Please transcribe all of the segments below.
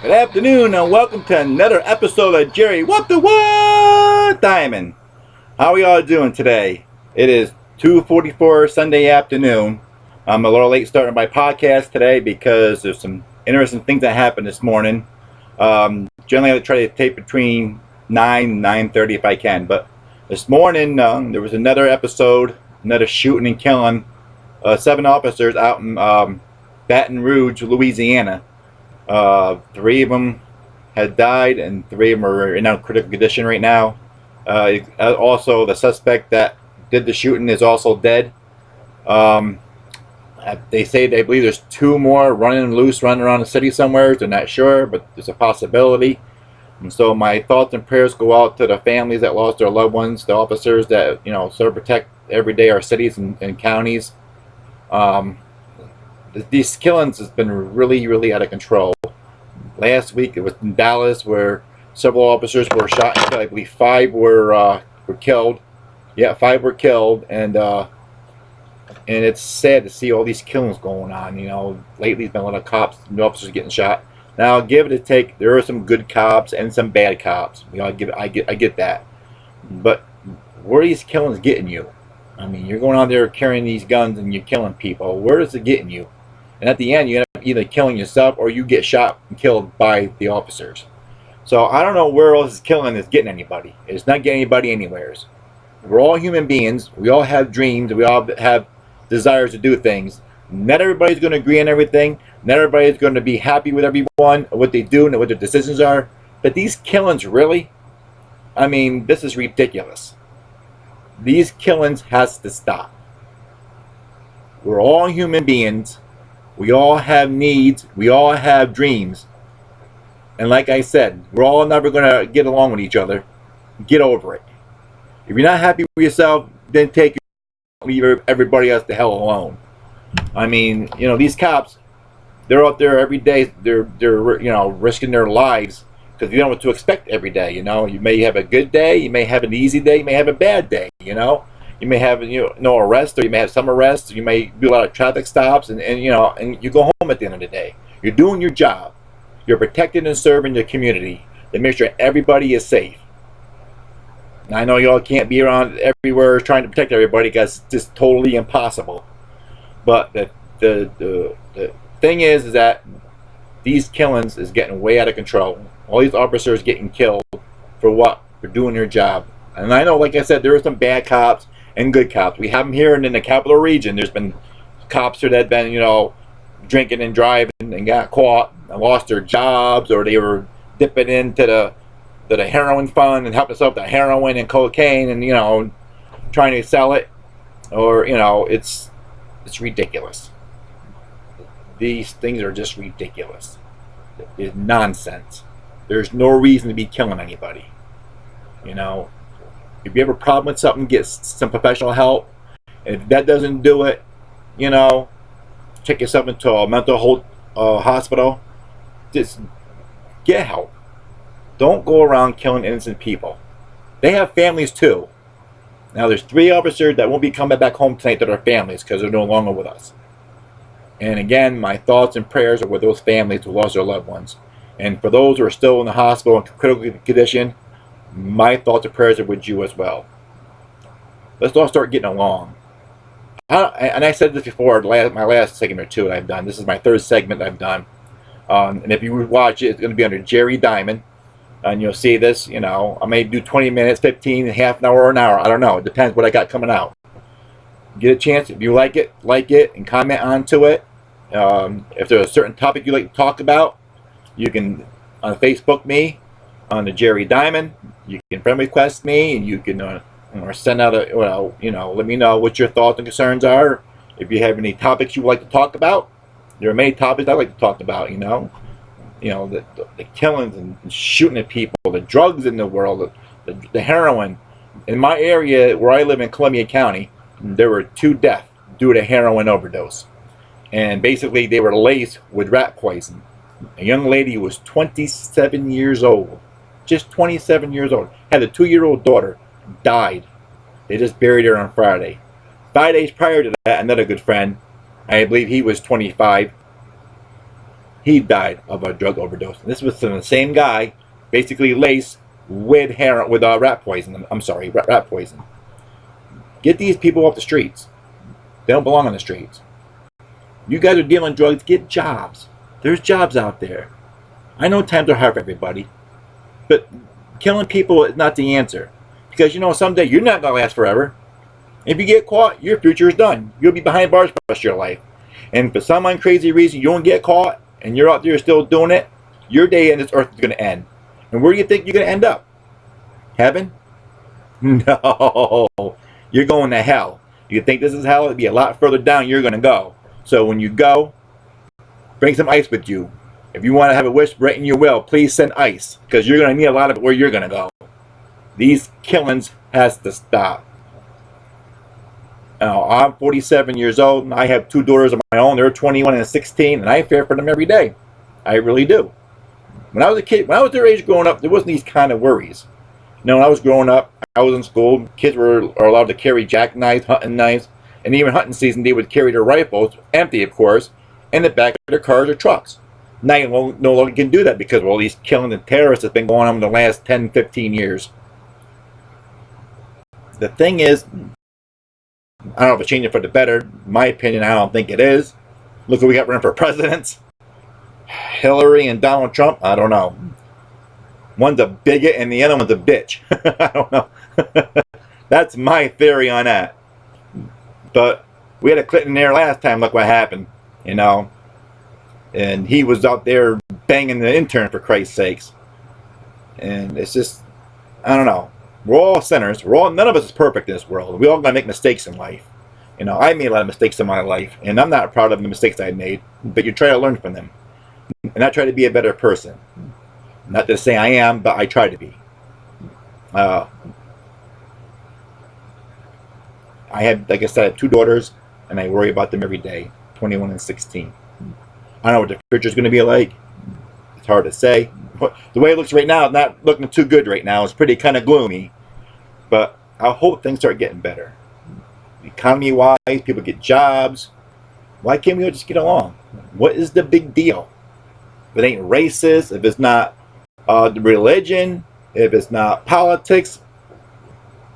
Good afternoon and welcome to another episode of Jerry What the What Diamond. How are y'all doing today? It is 2:44 Sunday afternoon. I'm a little late starting my podcast today because there's some interesting things that happened this morning. Generally I try to tape between 9 and 9:30 if I can, but this morning there was another episode, another shooting and killing 7 officers out in Baton Rouge, Louisiana. 3 of them had died, and 3 of them are in critical condition right now. Also, the suspect that did the shooting is also dead. They say they believe there's 2 more running loose, running around the city somewhere. They're not sure, but there's a possibility. And so my thoughts and prayers go out to the families that lost their loved ones, the officers that sort of protect every day our cities and counties. These killings has been really out of control. Last week it was in Dallas where several officers were shot and killed. I believe 5 were killed. Yeah, 5 were killed, and it's sad to see all these killings going on. Lately there's been a lot of cops and officers getting shot. Now, give it a take. There are some good cops and some bad cops. I get that, but where are these killings getting you? I mean, you're going out there carrying these guns and you're killing people. Where is it getting you? And at the end, you end up either killing yourself or you get shot and killed by the officers. So I don't know where else this killing is getting anybody. It's not getting anybody anywheres. We're all human beings. We all have dreams. We all have desires to do things. Not everybody's going to agree on everything. Not everybody's going to be happy with everyone, what they do, and what their decisions are. But these killings, really? I mean, this is ridiculous. These killings has to stop. We're all human beings. We all have needs. We all have dreams. And like I said, we're all never going to get along with each other. Get over it. If you're not happy with yourself, then leave everybody else the hell alone. I mean, these cops, they're out there every day. They're risking their lives because you don't know what to expect every day. You may have a good day, you may have an easy day, you may have a bad day. You may have no arrests, or you may have some arrests. You may do a lot of traffic stops, and you go home at the end of the day. You're doing your job. You're protecting and serving your community to make sure everybody is safe. Now, I know y'all can't be around everywhere trying to protect everybody because it's just totally impossible. But the thing is that these killings is getting way out of control. All these officers getting killed for what? For doing their job. And I know, like I said, there are some bad cops and good cops. We have them here in the capital region. There's been cops that have been, drinking and driving and got caught and lost their jobs, or they were dipping into the heroin fund and helping themselves to heroin and cocaine and, trying to sell it. Or, it's ridiculous. These things are just ridiculous. It's nonsense. There's no reason to be killing anybody. If you have a problem with something, get some professional help. If that doesn't do it, check yourself into a mental hospital. Just get help. Don't go around killing innocent people. They have families too. Now, there's 3 officers that won't be coming back home tonight to their families because they're no longer with us. And again, my thoughts and prayers are with those families who lost their loved ones. And for those who are still in the hospital in critical condition, my thoughts and prayers are with you as well. Let's all start getting along. And I said this before, my last segment or 2 that I've done. This is my 3rd segment I've done. And if you watch it, it's going to be under Jerry Diamond. And you'll see this, I may do 20 minutes, 15, half an hour, or an hour. I don't know. It depends what I got coming out. Get a chance. If you like it, and comment onto it. If there's a certain topic you'd like to talk about, you can Facebook me on the Jerry Diamond. You can friend request me, and you can or send out let me know what your thoughts and concerns are. If you have any topics you would like to talk about, there are many topics I like to talk about. The killings and shooting at people, the drugs in the world, the heroin. In my area where I live in Columbia County, there were 2 deaths due to heroin overdose. And basically they were laced with rat poison. A young lady who was 27 years old, just 27 years old, had a 2-year-old daughter, died. They just buried her on Friday. 5 days prior to that, another good friend, I believe he was 25, He died of a drug overdose. And this was the same guy, basically laced with heroin, with rat poison. I'm sorry, rat poison. Get these people off the streets. They don't belong on the streets. You guys are dealing drugs. Get jobs. There's jobs out there. I know times are hard for everybody, but killing people is not the answer. Because, you know, someday you're not going to last forever. If you get caught, your future is done. You'll be behind bars for the rest of your life. And for some crazy reason you don't get caught and you're out there still doing it, your day on this earth is going to end. And where do you think you're going to end up? Heaven? No. You're going to hell. You think this is hell? It'll be a lot further down you're going to go. So when you go, bring some ice with you. If you want to have a wish written in your will, please send ice. Because you're going to need a lot of it where you're going to go. These killings has to stop. Now, I'm 47 years old, and I have 2 daughters of my own. They're 21 and 16, and I fear for them every day. I really do. When I was a kid, when I was their age growing up, there wasn't these kind of worries. You know, when I was growing up, I was in school, kids are allowed to carry jackknives, hunting knives, and even hunting season, they would carry their rifles, empty of course, in the back of their cars or trucks. Now you no longer can do that because of all these killing and terrorists that's been going on in the last 10, 15 years. The thing is, I don't know if it's changing for the better. In my opinion, I don't think it is. Look who we got running for presidents. Hillary and Donald Trump, I don't know. One's a bigot and the other one's a bitch. I don't know. That's my theory on that. But we had a Clinton there last time. Look what happened, you know. And he was out there banging the intern, for Christ's sakes. And it's just, I don't know. We're all sinners. None of us is perfect in this world. We all gotta make mistakes in life. You know, I made a lot of mistakes in my life, and I'm not proud of the mistakes I made. But you try to learn from them, and I try to be a better person. Not to say I am, but I try to be. I have, like I said, I have 2 daughters, and I worry about them every day. 21 and 16. I don't know what the future's going to be like. It's hard to say. The way it looks right now, it's not looking too good right now. It's pretty kind of gloomy. But I hope things start getting better. Economy-wise, people get jobs. Why can't we all just get along? What is the big deal? If it ain't racist, if it's not the religion, if it's not politics,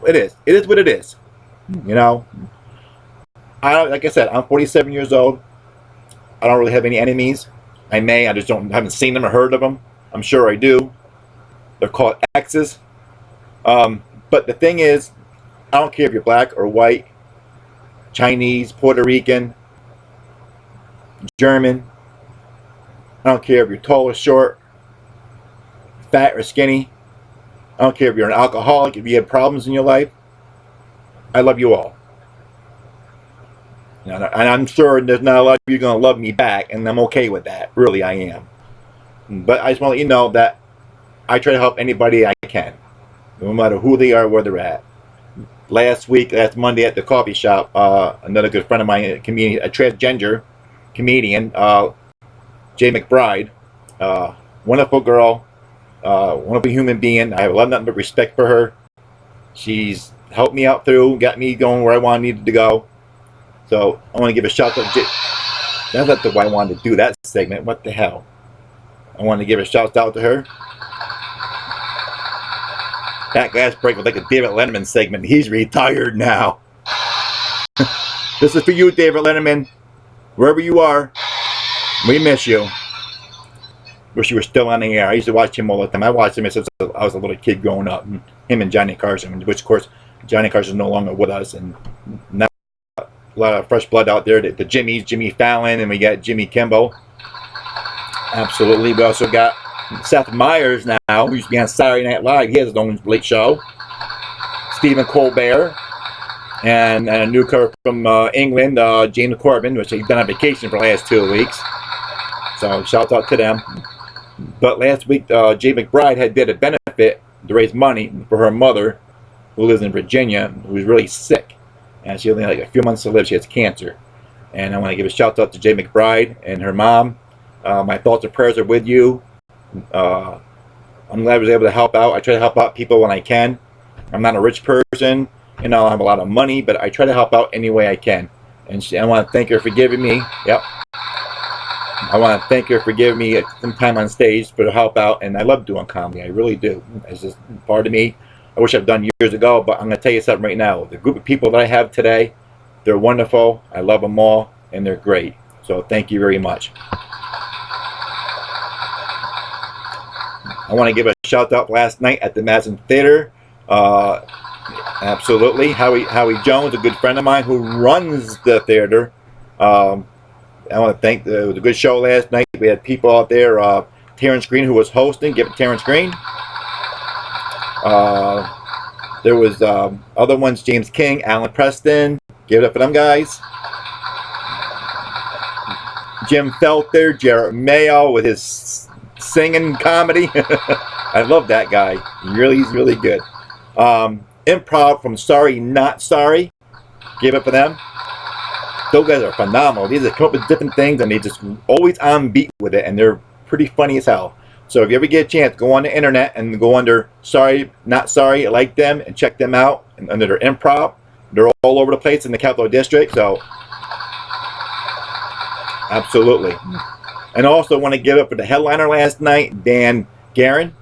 it is. It is what it is. You know? Like I said, I'm 47 years old. I don't really have any enemies. I may, I just haven't seen them or heard of them. I'm sure I do. They're called exes. But the thing is, I don't care if you're black or white, Chinese, Puerto Rican, German. I don't care if you're tall or short, fat or skinny. I don't care if you're an alcoholic, if you have problems in your life. I love you all. And I'm sure there's not a lot of you going to love me back, and I'm okay with that. Really, I am. But I just want to let you know that I try to help anybody I can, no matter who they are, where they're at. Last Monday at the coffee shop, another good friend of mine, a transgender comedian, Jay McBride, wonderful girl, wonderful human being. I have a lot of nothing but respect for her. She's helped me out through, got me going where I needed to go. So I want to give a shout out to Jay. That's not why I wanted to do that segment. What the hell? I want to give a shout out to her. That last break was like a David Letterman segment. He's retired now. This is for you, David Letterman. Wherever you are, we miss you. Wish you were still on the air. I used to watch him all the time. I watched him since I was a little kid growing up. Him and Johnny Carson, which of course Johnny Carson is no longer with us, and now a lot of fresh blood out there. The Jimmys, Jimmy Fallon, and we got Jimmy Kimmel. Absolutely. We also got Seth Meyers now, who used to be on Saturday Night Live. He has his own late show. Stephen Colbert. And a newcomer from England, James Corbin, which he's been on vacation for the last 2 weeks. So shout out to them. But last week, Jay McBride did a benefit to raise money for her mother, who lives in Virginia, who's really sick. And she only had like a few months to live. She has cancer. And I want to give a shout out to Jay McBride and her mom. My thoughts and prayers are with you. I'm glad I was able to help out. I try to help out people when I can. I'm not a rich person. You know, I have a lot of money, but I try to help out any way I can. And I want to thank her for giving me. Yep. I want to thank her for giving me some time on stage for the help out, and I love doing comedy. I really do. It's just part of me. I wish I'd done years ago, but I'm going to tell you something right now. The group of people that I have today, they're wonderful. I love them all, and they're great. So thank you very much. I want to give a shout out last night at the Madison Theater. Absolutely. Howie Jones, a good friend of mine who runs the theater. I want to thank it was a good show last night. We had people out there. Terrence Green, who was hosting. Give it to Terrence Green. There was other ones. James King, Alan Preston. Give it up for them guys. Jim Felter, Jarrett Mayo with his singing comedy. I love that guy. He's really good. Improv from Sorry Not Sorry. Give it up for them. Those guys are phenomenal. These are come up with different things, and they just always on beat with it, and they're pretty funny as hell. So if you ever get a chance, go on the internet and go under Sorry Not Sorry, like them, and check them out. And under their improv, they're all over the place in the Capital District. So absolutely. And also want to give up for the headliner last night, Dan Guerin.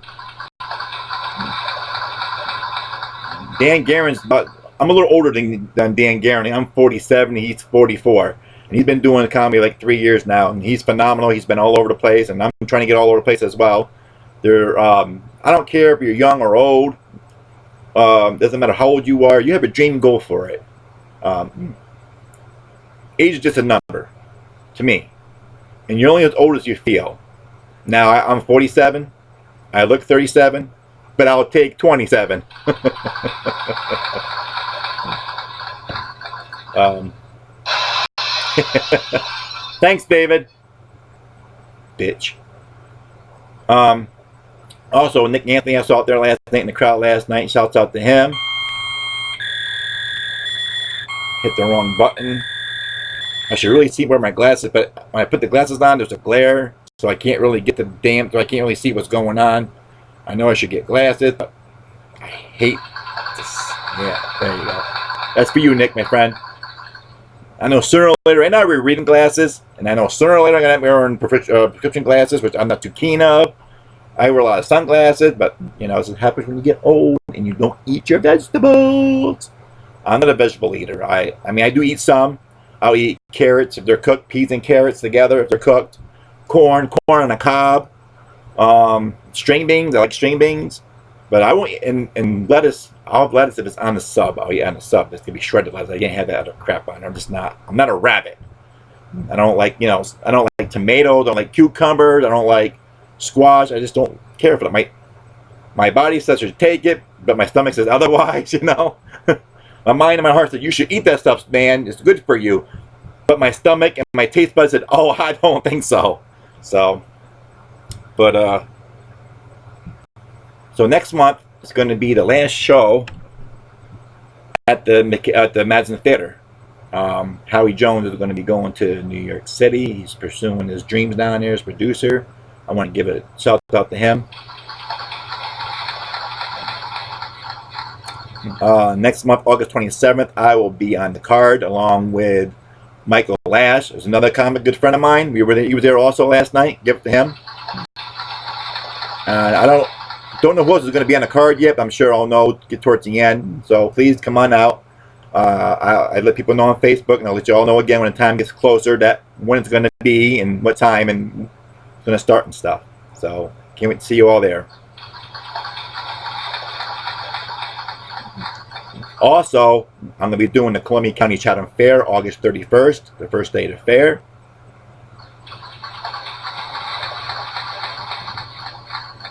Dan Guerin's about. I'm a little older than Dan Guerin. I'm 47, he's 44. And he's been doing comedy like 3 years now. And he's phenomenal. He's been all over the place. And I'm trying to get all over the place as well. I don't care if you're young or old. Doesn't matter how old you are. You have a dream, go for it. Age is just a number to me. And you're only as old as you feel. Now, I'm 47. I look 37. But I'll take 27. Thanks, David. Bitch. Also, Nick Anthony, I saw out there last night in the crowd last night. Shouts out to him. Hit the wrong button. I should really see where my glasses, but when I put the glasses on, there's a glare, so I can't really get so I can't really see what's going on. I know I should get glasses, but I hate this. Yeah, there you go. That's for you, Nick, my friend. I know sooner or later, right now we're reading glasses, and I know sooner or later I'm going to be wearing prescription glasses, which I'm not too keen of. I wear a lot of sunglasses, but, you know, it happens when you get old and you don't eat your vegetables. I'm not a vegetable eater. I mean, I do eat some. I'll eat carrots if they're cooked, peas and carrots together if they're cooked. Corn on a cob. String beans, I like string beans. But I won't, and lettuce, I'll have lettuce if it's on the sub. I'll eat on the sub. It's going to be shredded lettuce. I can't have that other crap on there. I'm not a rabbit. I don't like, I don't like tomatoes. I don't like cucumbers. I don't like squash. I just don't care for them. My body says to take it, but my stomach says otherwise, My mind and my heart said, you should eat that stuff, man. It's good for you. But my stomach and my taste buds said, oh, I don't think so. So next month is going to be the last show at the Madison Theater. Howie Jones is going to be going to New York City. He's pursuing his dreams down there as producer. I want to give a shout out to him. Next month, August 27th, I will be on the card along with Michael Lash. There's another good friend of mine. He was there also last night. Give it to him. I don't know who else is going to be on the card yet, but I'm sure I'll know get towards the end. So please come on out. I let people know on Facebook, and I'll let you all know again when the time gets closer that when it's going to be and what time and it's going to start and stuff. So can't wait to see you all there. Also, I'm going to be doing the Columbia County Chatham Fair August 31st, the first day of the fair.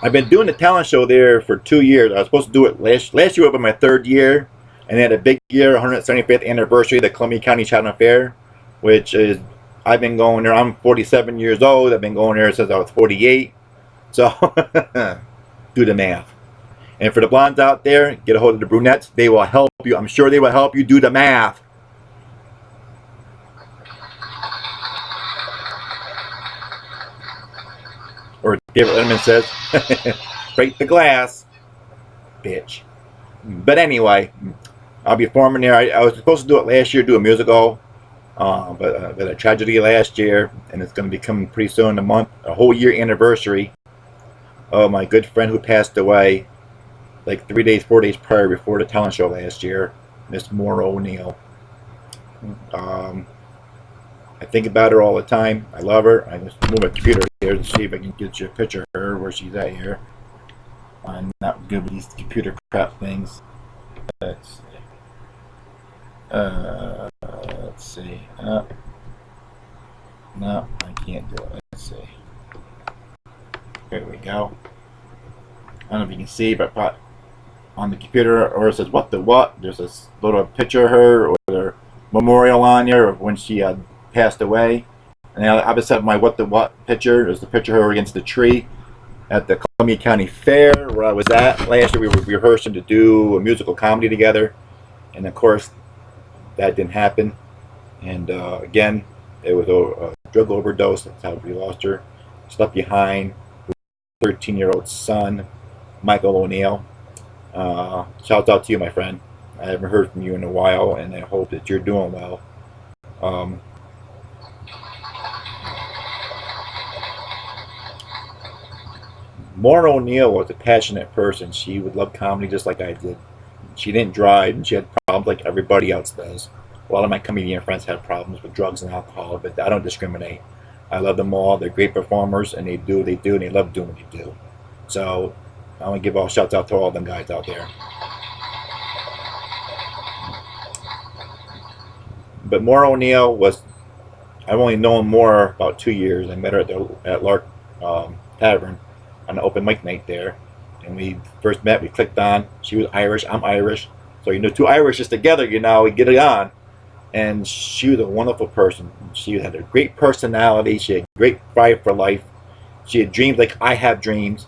I've been doing the talent show there for 2 years. I was supposed to do it last year, was my third year, and they had a big year, 175th anniversary of the Columbia County Chatham Fair, which is, I've been going there. I'm 47 years old. I've been going there since I was 48. So, do the math. And for the blondes out there, get a hold of the brunettes. They will help you. I'm sure they will help you do the math. Or David Letterman says, break the glass, bitch. But anyway, I'll be performing there. I was supposed to do it last year, do a musical. But a tragedy last year, and it's going to be coming pretty soon, a whole year anniversary of my good friend who passed away like 3 days, 4 days prior before the talent show last year, Miss Maura O'Neill. Um, I think about her all the time. I love her. I just move my computer here to see if I can get you a picture of her where she's at here. I'm not good with these computer crap things. Let's see. Let's see. No, I can't do it. Let's see. There we go. I don't know if you can see, but on the computer, or it says what the what. There's a little picture of her or their memorial on here of when she passed away. And opposite of my what the what picture is the picture of her against the tree at the Columbia County Fair where I was at last year. We were rehearsing to do a musical comedy together, and of course that didn't happen. And again, it was a drug overdose. That's how we lost her. She left behind her 13-year-old son, Michael O'Neill. Shout out to you, my friend. I haven't heard from you in a while, and I hope that you're doing well. Maura O'Neill was a passionate person. She would love comedy just like I did. She didn't drive, and she had problems like everybody else does. A lot of my comedian friends have problems with drugs and alcohol, but I don't discriminate. I love them all. They're great performers, and they do what they do, and they love doing what they do. So I want to give all shouts out to all them guys out there. But Maura O'Neill was, I've only known Maura about 2 years. I met her at Lark Tavern on an open mic night there. And we first met, we clicked on. She was Irish, I'm Irish. So, two Irishes together, we get it on. And she was a wonderful person. She had a great personality. She had great drive for life. She had dreams like I have dreams.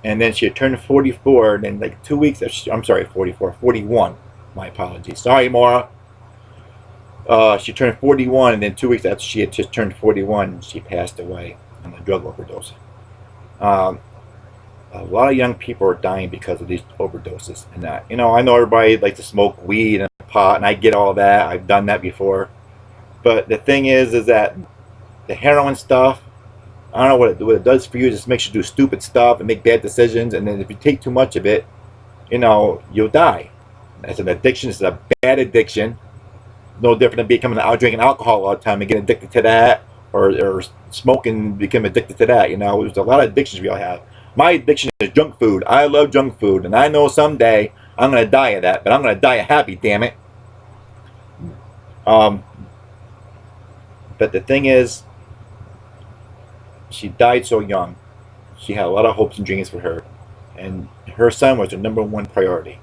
And then she had turned 44, and then like 2 weeks, I'm sorry, 44, 41. My apologies. Sorry, Maura. She turned 41, and then 2 weeks after she had just turned 41, she passed away on a drug overdose. A lot of young people are dying because of these overdoses. And I know everybody likes to smoke weed and pot, and I get all that. I've done that before. But the thing is that the heroin stuff, I don't know what it does for you. It just makes you do stupid stuff and make bad decisions. And then if you take too much of it, you'll die. It's an addiction. It's a bad addiction. No different than becoming out drinking alcohol all the time and getting addicted to that, or smoking, become addicted to that. There's a lot of addictions we all have. My addiction is junk food. I love junk food, and I know someday I'm going to die of that, but I'm going to die happy, damn it. But the thing is, she died so young. She had a lot of hopes and dreams for her, and her son was her number one priority.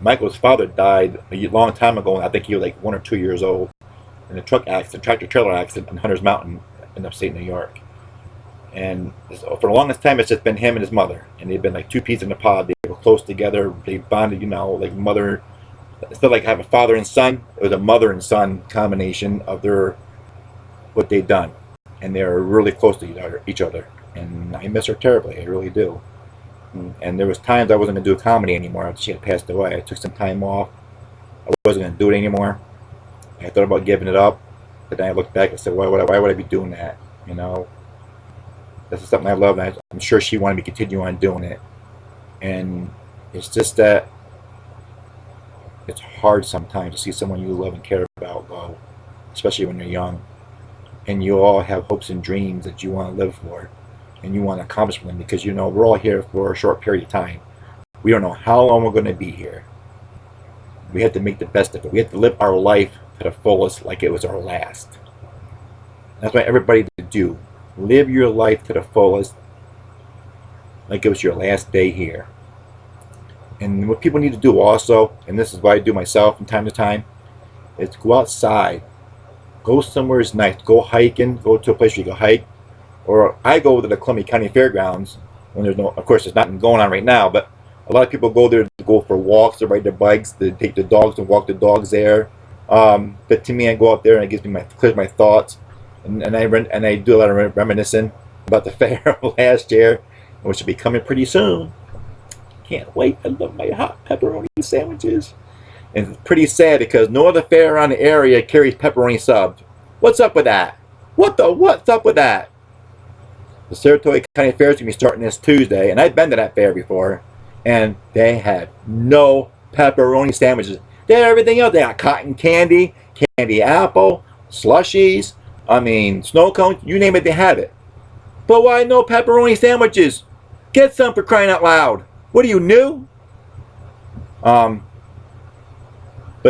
Michael's father died a long time ago, and I think he was like 1 or 2 years old in a tractor trailer accident in Hunter's Mountain in upstate New York. And for the longest time, it's just been him and his mother, and they've been like two peas in a pod. They were close together. They bonded, like mother. Instead of like have a father and son, it was a mother and son combination of what they've done, and they were really close to each other. And I miss her terribly. I really do. And there was times I wasn't going to do comedy anymore after she had passed away. I took some time off. I wasn't going to do it anymore. I thought about giving it up, but then I looked back and said, why would I be doing that? This is something I love, and I'm sure she wanted me to continue on doing it. And it's just that it's hard sometimes to see someone you love and care about go, especially when you're young. And you all have hopes and dreams that you want to live for, and you want to accomplish them, because we're all here for a short period of time. We don't know how long we're going to be here. We have to make the best of it. We have to live our life to the fullest like it was our last. That's what everybody to do. Live your life to the fullest like it was your last day here. And what people need to do also, and this is what I do myself from time to time, is go outside. Go somewhere nice. Go hiking. Go to a place where you can hike. Or I go to the Columbia County Fairgrounds when of course there's nothing going on right now, but a lot of people go there to go for walks, to ride their bikes, to take the dogs and walk the dogs there. But to me, I go out there and it gives me clears my thoughts. And I do a lot of reminiscing about the fair of last year, which will be coming pretty soon. Can't wait. I love my hot pepperoni sandwiches. And it's pretty sad because no other fair around the area carries pepperoni subs. What's up with that? What's up with that? The Saratoga County Fair is going to be starting this Tuesday, and I've been to that fair before, and they had no pepperoni sandwiches. They had everything else. They got cotton candy, candy apple, slushies, I mean, snow cones, you name it, they have it. But why no pepperoni sandwiches? Get some, for crying out loud. What are you, new? But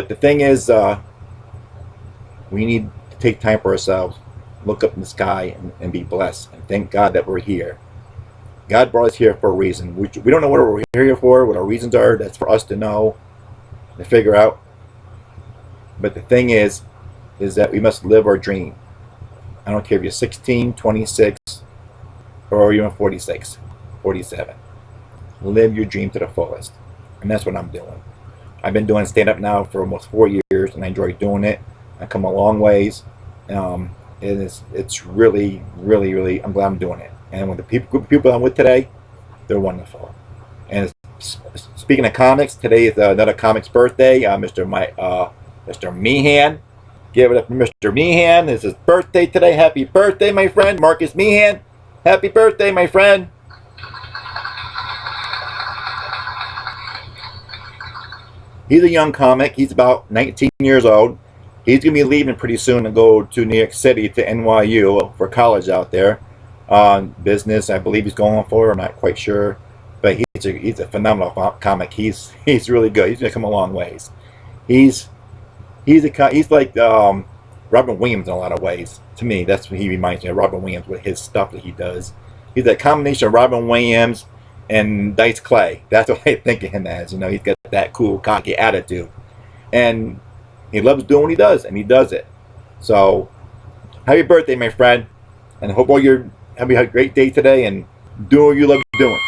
the thing is, we need to take time for ourselves. Look up in the sky and be blessed. And thank God that we're here. God brought us here for a reason. We don't know what we're here for, what our reasons are. That's for us to know, to figure out. But the thing is that we must live our dream. I don't care if you're 16, 26, or even 46, 47. Live your dream to the fullest. And that's what I'm doing. I've been doing stand-up now for almost 4 years, and I enjoy doing it. I've come a long ways. It's really, really, really, I'm glad I'm doing it. And with the group of people I'm with today, they're wonderful. And speaking of comics, today is another comic's birthday. Mr. Meehan. Give it up for Mr. Meehan. It's his birthday today. Happy birthday, my friend. Marcus Meehan. Happy birthday, my friend. He's a young comic. He's about 19 years old. He's going to be leaving pretty soon to go to New York City to NYU for college out there. Business, I believe he's going for. I'm not quite sure. But he's a phenomenal comic. He's really good. He's going to come a long ways. He's like Robin Williams in a lot of ways. To me, that's what he reminds me of, Robin Williams, with his stuff that he does. He's a combination of Robin Williams and Dice Clay. That's what I think of him as. You know, he's got that cool, cocky attitude. And he loves doing what he does, and he does it. So, happy birthday, my friend. And I hope all you're having a great day today and do what you love doing.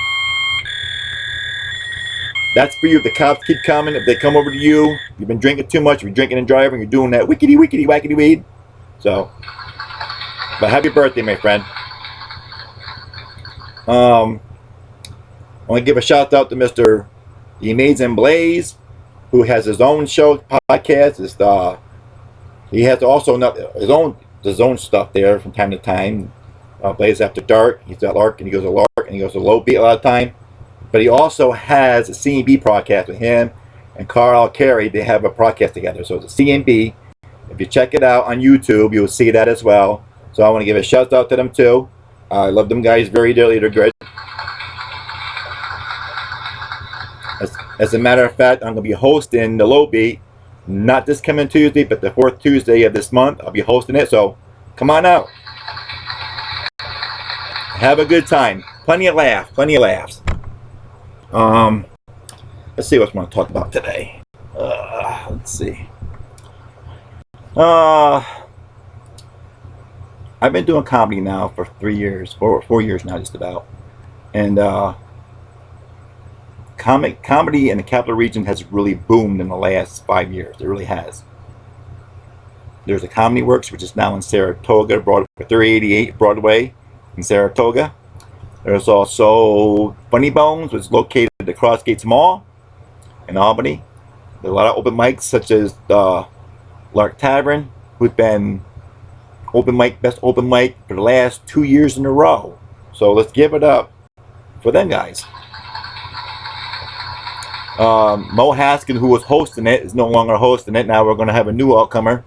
That's for you. If the cops keep coming, if they come over to you, you've been drinking too much, you're drinking and driving, you're doing that wickety, wickety, wackety weed. So, but happy birthday, my friend. I want to give a shout out to Mr. The Amazing Blaze, who has his own show, podcast. He has also his own stuff there from time to time. Blaze After Dark. He's at Lark, and he goes to Lark, and he goes to Low Beat a lot of time. But he also has a C&B podcast with him and Carl Carey. They have a podcast together. So it's a C&B. If you check it out on YouTube, you'll see that as well. So I want to give a shout out to them too. I love them guys very dearly. They're good. As a matter of fact, I'm going to be hosting the Low Beat, not this coming Tuesday, but the 4th Tuesday of this month. I'll be hosting it. So come on out. Have a good time. Plenty of laughs. Plenty of laughs. Let's see what I want to talk about today. Let's see. I've been doing comedy now for 4 years now, just about. And comedy in the capital region has really boomed in the last 5 years. It really has. There's a Comedy Works, which is now in Saratoga, 388 Broadway in Saratoga. There's also Funny Bones, which is located at the Crossgates Mall in Albany. There's a lot of open mics, such as Lark Tavern, who's been best open mic for the last 2 years in a row. So let's give it up for them guys. Mo Haskin, who was hosting it, is no longer hosting it. Now we're going to have a new outcomer.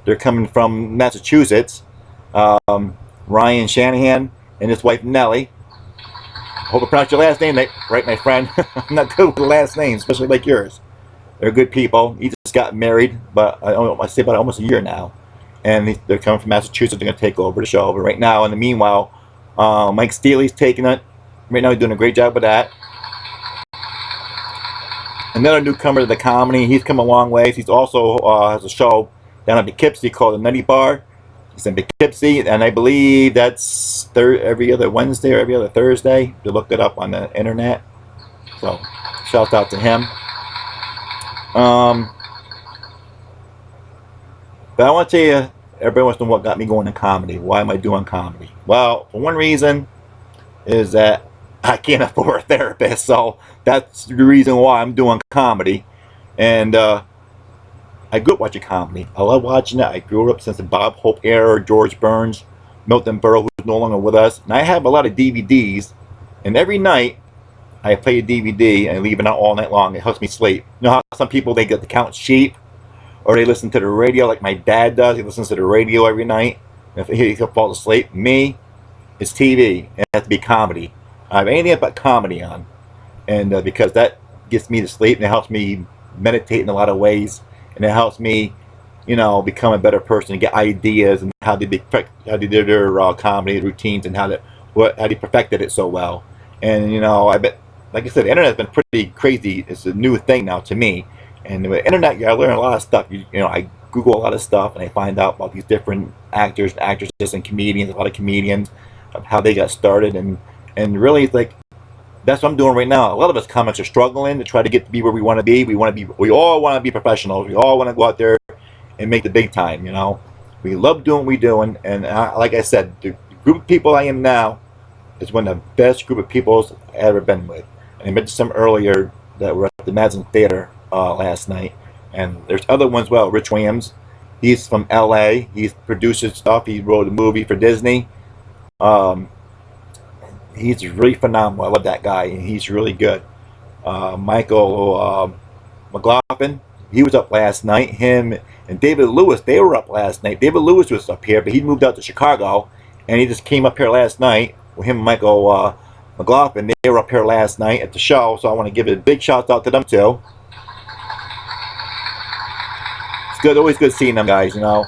They're coming from Massachusetts. Ryan Shanahan and his wife Nellie. Hope I pronounced your last name right, my friend. I'm not good with the last names, especially like yours. They're good people. He just got married, but I say about almost a year now. And they're coming from Massachusetts. They're going to take over the show. But right now, in the meanwhile, Mike Steely's taking it. Right now, he's doing a great job with that. Another newcomer to the comedy. He's come a long ways. He's also has a show down at Poughkeepsie called the Nutty Bar. He's in Poughkeepsie, and I believe that's every other Wednesday or every other Thursday. You look it up on the internet. So, shout out to him. But I want to tell you, everybody wants to know what got me going in comedy. Why am I doing comedy? Well, for one reason is that I can't afford a therapist, so that's the reason why I'm doing comedy. And I grew up watching comedy. I love watching it. I grew up since the Bob Hope era, George Burns, Milton Berle, who's no longer with us. And I have a lot of DVDs. And every night, I play a DVD and leave it out all night long. It helps me sleep. You know how some people, they get the count sheep? Or they listen to the radio like my dad does. He listens to the radio every night. If he'll fall asleep. Me, it's TV. It has to be comedy. I have anything but comedy on. And because that gets me to sleep and it helps me meditate in a lot of ways. And it helps me, you know, become a better person and get ideas and how they do their comedy routines and how they perfected it so well. And, you know, I bet, like I said, the internet's been pretty crazy. It's a new thing now to me. And with the internet, I learn a lot of stuff. You know, I Google a lot of stuff and I find out about these different actors, actresses, and comedians, a lot of comedians, of how they got started. And really, it's like, that's what I'm doing right now. A lot of us comics are struggling to try to get to be where we want to be. We all want to be professionals. We all want to go out there and make the big time, you know. We love doing what we're doing. And like I said, the group of people I am now is one of the best group of people I've ever been with. And I mentioned some earlier that were at the Madison Theater last night. And there's other ones as well. Rich Williams, he's from LA. He's produces stuff. He wrote a movie for Disney. He's really phenomenal. I love that guy. He's really good. Michael McLaughlin, he was up last night. Him and David Lewis, they were up last night. David Lewis was up here, but he moved out to Chicago, and he just came up here last night with him and Michael McLaughlin. They were up here last night at the show, so I want to give a big shout out to them too. It's good, always good seeing them guys, you know.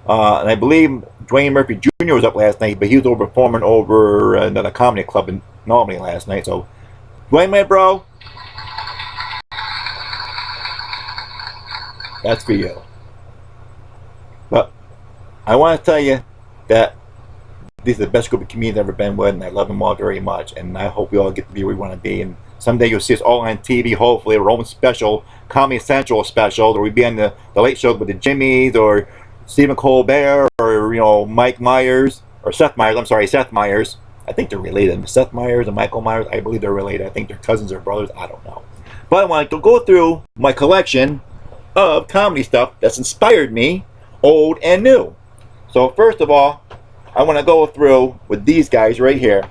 And I believe Dwayne Murphy Jr. was up last night, but he was over performing over another comedy club in Albany last night. So, Dwayne, my bro, that's for you. But I want to tell you that these are the best group of comedians I've ever been with, and I love them all very much. And I hope we all get to be where we want to be. And someday you'll see us all on TV, hopefully, our own special, Comedy Central special, or we'd be on the Late Show with the Jimmys, or Stephen Colbert, or, you know, Mike Myers, or Seth Meyers. I'm sorry, Seth Meyers. I think they're related. Seth Meyers and Michael Myers, I believe they're related. I think they're cousins or brothers. I don't know. But I want to go through my collection of comedy stuff that's inspired me, old and new. So first of all, I want to go through with these guys right here.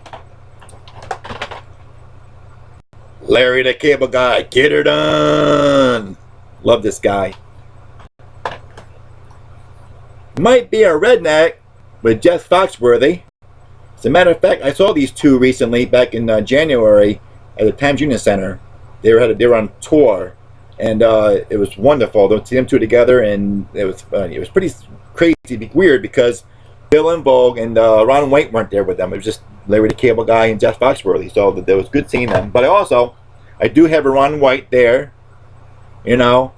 Larry the Cable Guy, get her done. Love this guy. Might be a redneck with Jeff Foxworthy. As a matter of fact, I saw these two recently back in January at the Times Union Center. They were on tour, and it was wonderful to see them two together. And it was pretty crazy, weird, because Bill and Vogue and Ron White weren't there with them. It was just Larry the Cable Guy and Jeff Foxworthy. So it was good seeing them. But I do have a Ron White there, you know.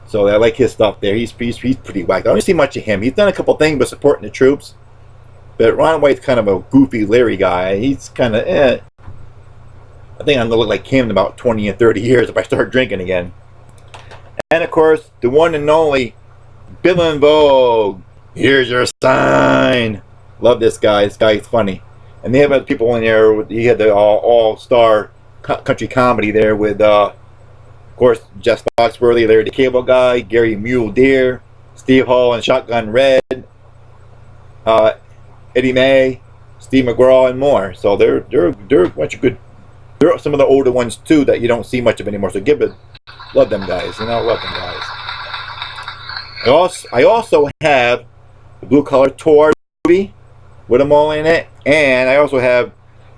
So I like his stuff there. He's pretty whack. I don't see much of him. He's done a couple things, but supporting the troops. But Ron White's kind of a goofy Larry guy. He's kind of I think I'm gonna look like him in about 20 and 30 years if I start drinking again. And of course, the one and only Bill and Vogue. Here's your sign. Love this guy. This guy's funny. And they have other people in there. He had the all-star country comedy there with. Of course, Jeff Foxworthy, Larry the Cable Guy, Gary Mule Deer, Steve Hall and Shotgun Red, Eddie May, Steve McGraw, and more. So they're a bunch of good. There are some of the older ones too that you don't see much of anymore. So love them guys. You know, love them guys. I also have the Blue Collar Tour movie with them all in it, and I also have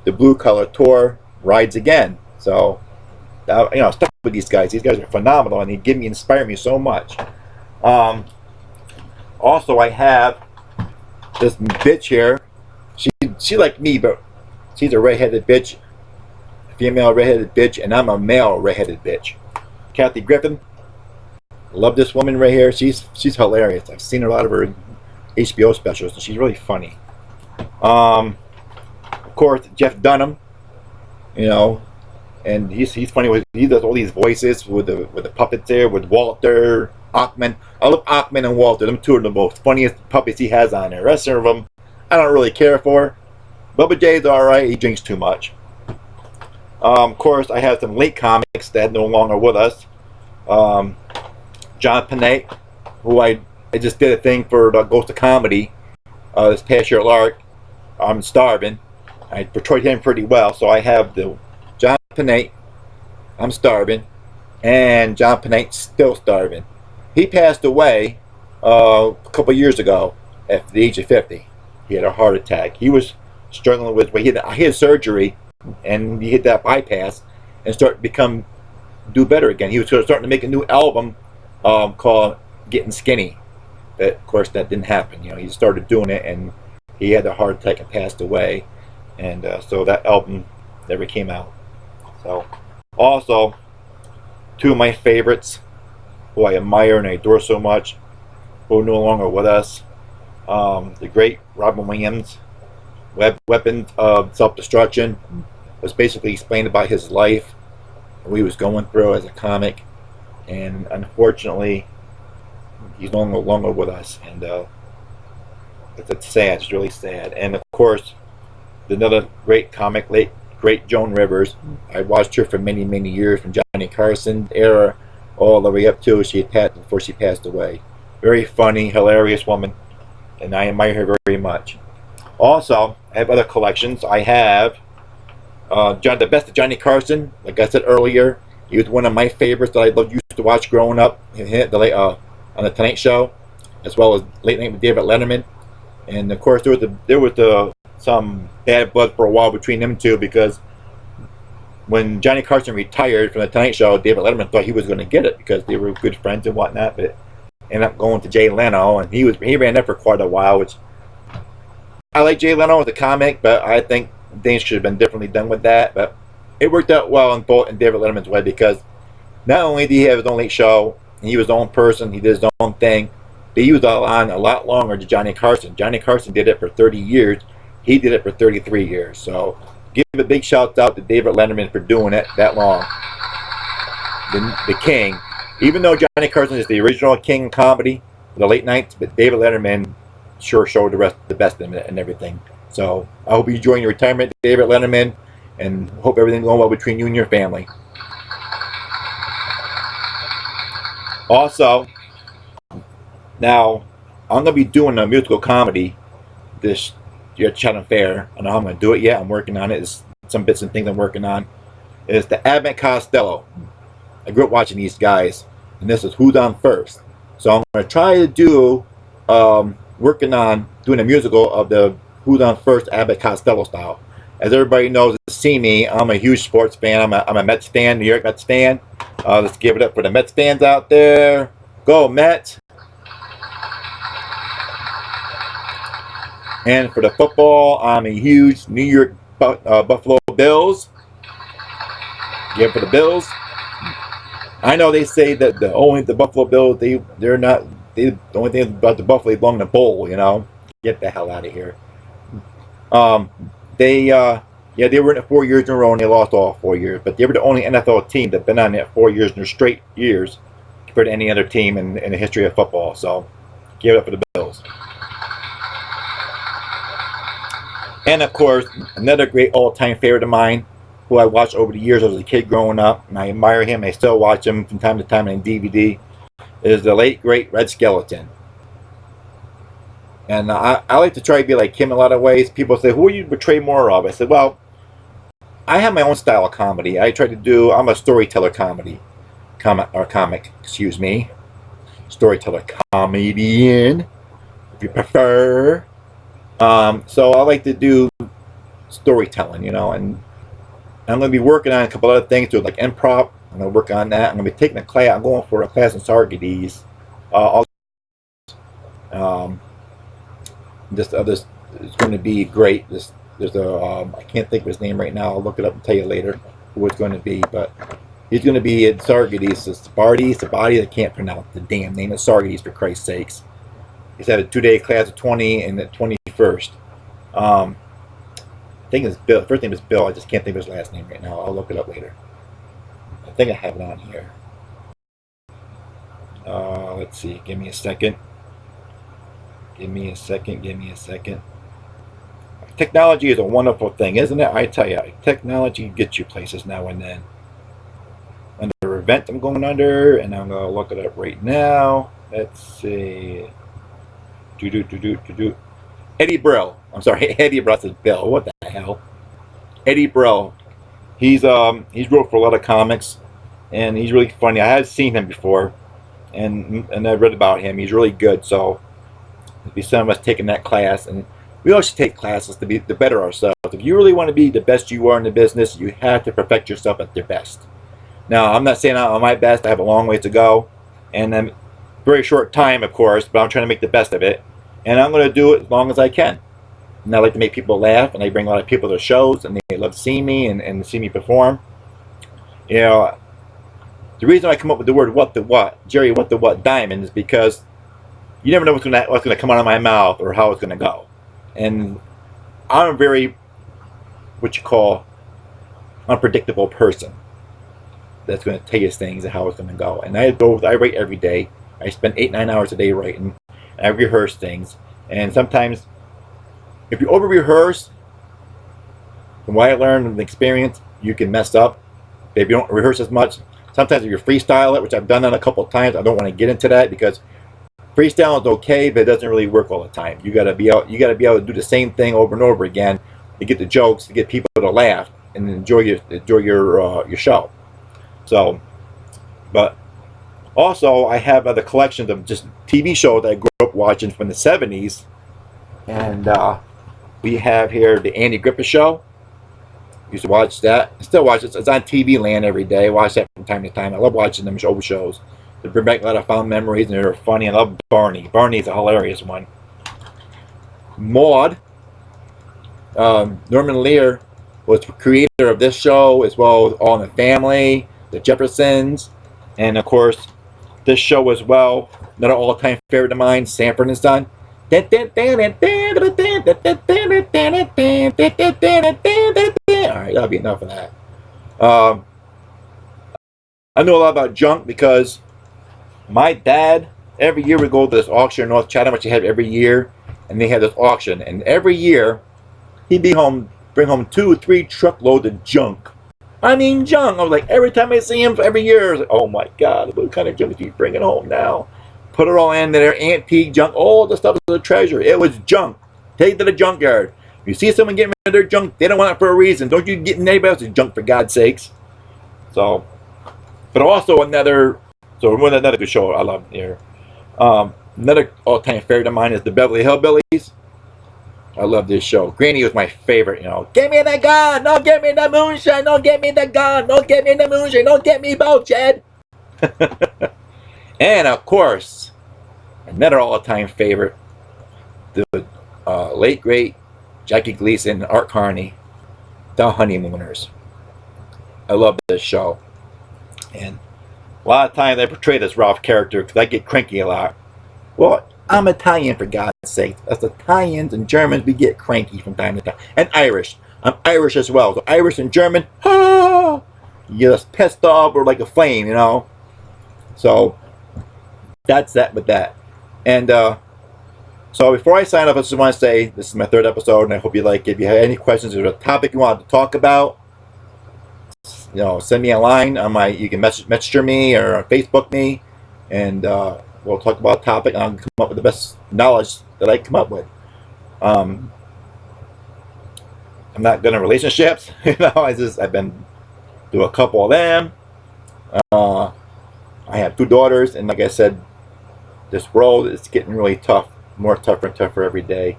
the Blue Collar Tour Rides Again. So. You know, stuck with these guys. These guys are phenomenal, and they inspire me so much. Also, I have this bitch here. She like me, but she's a redheaded bitch, a female redheaded bitch, and I'm a male redheaded bitch. Kathy Griffin. Love this woman right here. She's hilarious. I've seen a lot of her HBO specials, and she's really funny. Of course, Jeff Dunham. You know. And he's funny. He does all these voices with the puppets there, with Walter, Achman. I love Achman and Walter. Them two are the most funniest puppets he has on there. The rest of them, I don't really care for. Bubba J's alright. He drinks too much. Of course, I have some late comics that are no longer with us. Um, John Panay, who I just did a thing for the Ghost of Comedy this past year at Lark. I'm Starving. I portrayed him pretty well, so I have the John Panay, I'm Starving, and John Panay Still Starving. He passed away a couple years ago at the age of 50. He had a heart attack. He was struggling with, he had surgery, and he hit that bypass and started to do better again. He was starting to make a new album called Getting Skinny. But of course that didn't happen. You know, he started doing it and he had a heart attack and passed away. And so that album never came out. So also, two of my favorites who I admire and I adore so much, who are no longer with us. The great Robin Williams, Weapons of Self-Destruction, was basically explained about his life, what he was going through as a comic, and unfortunately, he's no longer with us, and it's sad. It's really sad. And of course, another great comic, great Joan Rivers. I watched her for many, many years, from Johnny Carson era all the way up to before she passed away. Very funny, hilarious woman, and I admire her very much. Also, I have other collections. I have the best of Johnny Carson. Like I said earlier, he was one of my favorites that I used to watch growing up. On the Tonight Show, as well as Late Night with David Letterman. And of course, there was some bad blood for a while between them two, because when Johnny Carson retired from the Tonight Show, David Letterman thought he was going to get it because they were good friends and whatnot, but ended up going to Jay Leno, and he ran that for quite a while. Which I like Jay Leno as a comic, but I think things should have been differently done with that. But it worked out well in David Letterman's way, because not only did he have his own late show, and he was his own person, he did his own thing, but he was on a lot longer than Johnny Carson. Johnny Carson did it for 30 years. He did it for 33 years. So give a big shout out to David Letterman for doing it that long. The king. Even though Johnny Carson is the original king of comedy, the late nights, but David Letterman sure showed the best in it and everything. So I hope you enjoy your retirement, David Letterman, and hope everything's going well between you and your family. Also, now I'm going to be doing a musical comedy this year at Chatham Fair. I don't know how I'm going to do it yet. I'm working on it. It's some bits and things I'm working on. It's the Abbott and Costello. I grew up watching these guys, and this is Who's On First. So I'm going to try to do, working on doing a musical of the Who's On First Abbott Costello style. As everybody knows, see me, I'm a huge sports fan. I'm a Mets fan, New York Mets fan. Let's give it up for the Mets fans out there. Go Mets! And for the football, I'm a huge New York Buffalo Bills. Give it for the Bills. I know they say that the Buffalo Bills, the only thing about the Buffalo, they belong in a bowl, you know. Get the hell out of here. They were in it 4 years in a row, and they lost all 4 years. But they were the only NFL team that's been on it 4 years in their straight years compared to any other team in the history of football. So give it up for the Bills. And of course, another great all-time favorite of mine, who I watched over the years as a kid growing up, and I admire him. I still watch him from time to time on DVD, is the late, great Red Skelton. And I like to try to be like him in a lot of ways. People say, who do you portray more of? I said, well, I have my own style of comedy. I'm a storyteller comic, excuse me. Storyteller comedian, if you prefer. So I like to do storytelling, you know, and I'm going to be working on a couple other things, like improv. I'm going to work on that. I'm going to be taking a class. I'm going for a class in Sargadis. This is going to be great. There's I can't think of his name right now. I'll look it up and tell you later who it's going to be. But he's going to be at Sargadis. Sabadi. I can't pronounce the damn name of Sargadis, for Christ's sakes. He's had a 2-day class of 20 and the 21st. I think his first name is Bill. I just can't think of his last name right now. I'll look it up later. I think I have it on here. Let's see. Give me a second. Technology is a wonderful thing, isn't it? I tell you, technology gets you places now and then. Under prevent them going under, and I'm going to look it up right now. Let's see. Eddie Brill. I'm sorry, Eddie Brill says Bill. What the hell? Eddie Brill. He's wrote for a lot of comics, and he's really funny. I had seen him before, and I read about him. He's really good. So there'll be some of us taking that class, and we all should take classes to better ourselves. If you really want to be the best you are in the business, you have to perfect yourself at your best. Now, I'm not saying I'm at my best. I have a long way to go, and I'm very short time, of course, but I'm trying to make the best of it, and I'm going to do it as long as I can. And I like to make people laugh, and I bring a lot of people to shows, and they love seeing me and see me perform. You know, the reason I come up with the word "what the what," Jerry, what the what diamond, is because you never know what's going to come out of my mouth or how it's going to go. And I'm a very, what you call, unpredictable person that's going to tell you things and how it's going to go. And I write every day. I spend 8-9 hours a day writing. And I rehearse things. And sometimes, if you over rehearse, from what I learned from the experience, you can mess up. If you don't rehearse as much, sometimes if you freestyle it, which I've done that a couple of times, I don't want to get into that because freestyle is okay, but it doesn't really work all the time. You gotta be able to do the same thing over and over again to get the jokes, to get people to laugh and enjoy your show. So, but also I have other collections of just TV shows that I grew up watching from the 70s, and we have here the Andy Griffith Show. Used to watch that. I still watch it. It's on TV Land every day. I watch that from time to time. I love watching them old shows. They bring back a lot of fond memories, and they're funny. I love Barney. Barney's a hilarious one. Maude. Norman Lear was the creator of this show, as well as All in the Family, The Jeffersons, and of course, this show as well. Another all-time favorite of mine, Sanford and Son. Alright, that'll be enough of that. I know a lot about junk because my dad, every year we go to this auction in North Chatham, which they have every year, and they have this auction, and every year he'd bring home 2 or 3 truckloads of junk. I mean junk. I was like, every time I see him every year, I was like, oh my God, what kind of junk is he bringing home now? Put it all in there, antique junk, all the stuff is a treasure. It was junk. Take it to the junkyard. If you see someone getting rid of their junk, they don't want it for a reason. Don't you get anybody else's junk, for God's sakes. So, but also another good show I love here. Another all-time favorite of mine is the Beverly Hillbillies. I love this show. Granny was my favorite, you know. Give me the gun! Don't get me the moonshine! Don't get me the gun! Don't get me the moonshine! Don't get me both, Jed! And of course, another all-time favorite, the late great Jackie Gleason and Art Carney, The Honeymooners. I love this show. And a lot of times I portray this rough character because I get cranky a lot. Well, I'm Italian, for God's sake. As Italians and Germans, we get cranky from time to time. And Irish. I'm Irish as well. So Irish and German, you're just pissed off or like a flame, you know. So that's that with that. And so before I sign off, I just want to say this is my 3rd episode, and I hope you like it. If you have any questions or a topic you want to talk about, you know, send me a line on my. You can message me or Facebook me, and we'll talk about a topic, and I'll come up with the best knowledge that I come up with. I'm not good in relationships, you know. I've been through a couple of them. I have 2 daughters, and like I said, this world is getting really tough, more tougher and tougher every day.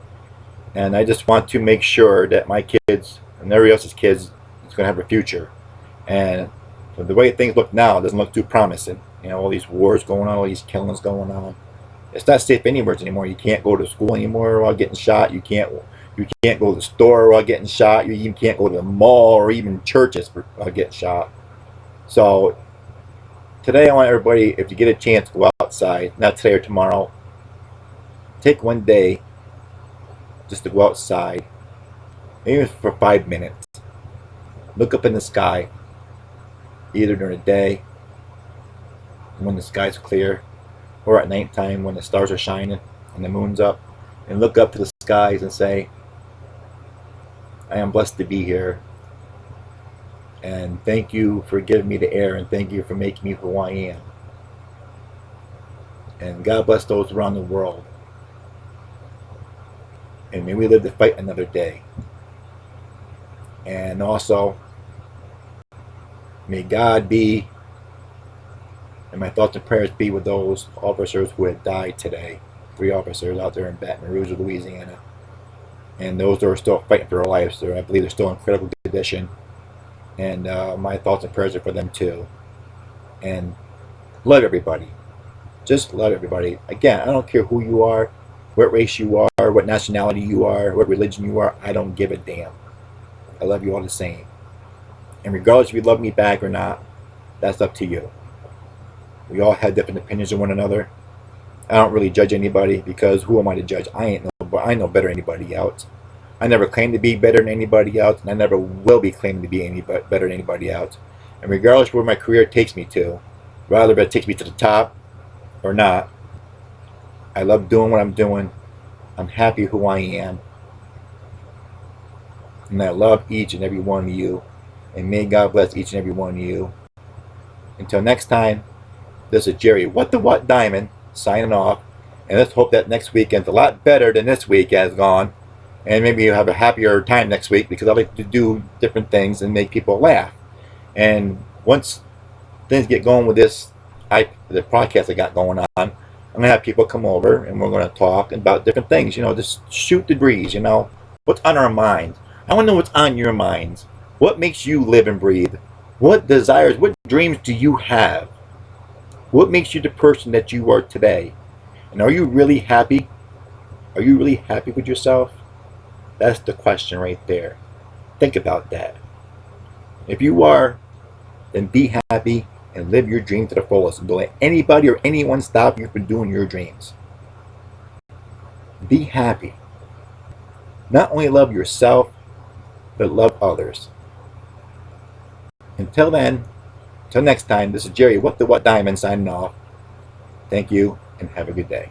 And I just want to make sure that my kids and everybody else's kids is going to have a future. And the way things look now, it doesn't look too promising. You know, all these wars going on, all these killings going on. It's not safe anywhere anymore. You can't go to school anymore while getting shot. You can't go to the store while getting shot. You even can't go to the mall or even churches while getting shot. So today I want everybody, if you get a chance, go outside. Not today or tomorrow. Take one day just to go outside, even for 5 minutes. Look up in the sky, either during the day when the sky's clear, or at nighttime when the stars are shining and the moon's up, and look up to the skies and say, I am blessed to be here. And thank you for giving me the air, and thank you for making me who I am. And God bless those around the world. And may we live to fight another day. And also, may God be, and my thoughts and prayers be with those officers who had died today. 3 officers out there in Baton Rouge, Louisiana. And those that are still fighting for their lives. I believe they're still in critical condition. And my thoughts and prayers are for them too. And love everybody. Just love everybody. Again, I don't care who you are, what race you are, what nationality you are, what religion you are. I don't give a damn. I love you all the same. And regardless if you love me back or not, that's up to you. We all have different opinions of one another. I don't really judge anybody, because who am I to judge? I know better than anybody else. I never claim to be better than anybody else, and I never will be claiming to be better than anybody else. And regardless of where my career takes me to, whether it takes me to the top or not, I love doing what I'm doing. I'm happy who I am. And I love each and every one of you. And may God bless each and every one of you. Until next time, this is Jerry, What the What Diamond, signing off. And let's hope that next weekend's a lot better than this week has gone. And maybe you'll have a happier time next week, because I like to do different things and make people laugh. And once things get going with the podcast I got going on, I'm going to have people come over and we're going to talk about different things. Just shoot the breeze, What's on our minds? I want to know what's on your minds. What makes you live and breathe? What desires, what dreams do you have? What makes you the person that you are today? And are you really happy? Are you really happy with yourself? That's the question right there. Think about that. If you are, then be happy and live your dream to the fullest. And don't let anybody or anyone stop you from doing your dreams. Be happy. Not only love yourself, but love others. Until then, until next time, this is Jerry, What the What Diamond, signing off. Thank you, and have a good day.